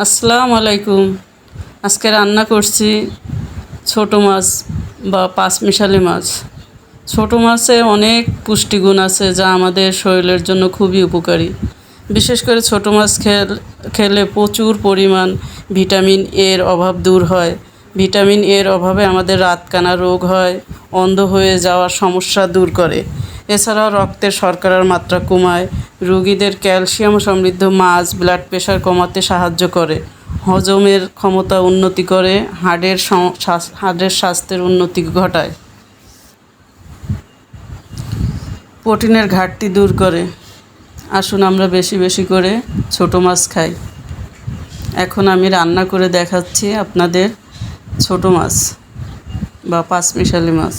আসসালামু আলাইকুম। আজকে রান্না করছি ছোট মাছ বা পাঁচমিশালি মাছ। ছোট মাছে অনেক পুষ্টিগুণ আছে যা আমাদের শরীরের জন্য খুবই উপকারী। বিশেষ করে ছোট মাছ খেলে প্রচুর পরিমাণ ভিটামিন এর অভাব দূর হয়। ভিটামিন এর অভাবে আমাদের রাতকানা রোগ হয়, অন্ধ হয়ে যাওয়ার সমস্যা দূর করে। এছাড়াও রক্তের শর্করার মাত্রা কমায়। রোগীদের ক্যালসিয়াম সমৃদ্ধ মাছ ব্লাড প্রেশার কমাতে সাহায্য করে, হজমের ক্ষমতা উন্নতি করে, হাড়ের স্বাস্থ্যের উন্নতি ঘটায়, প্রোটিনের ঘাটতি দূর করে। আসুন আমরা বেশি বেশি করে ছোট মাছ খাই। এখন আমি রান্না করে দেখাচ্ছি আপনাদের ছোট মাছ বা পাঁচমিশালি মাছ।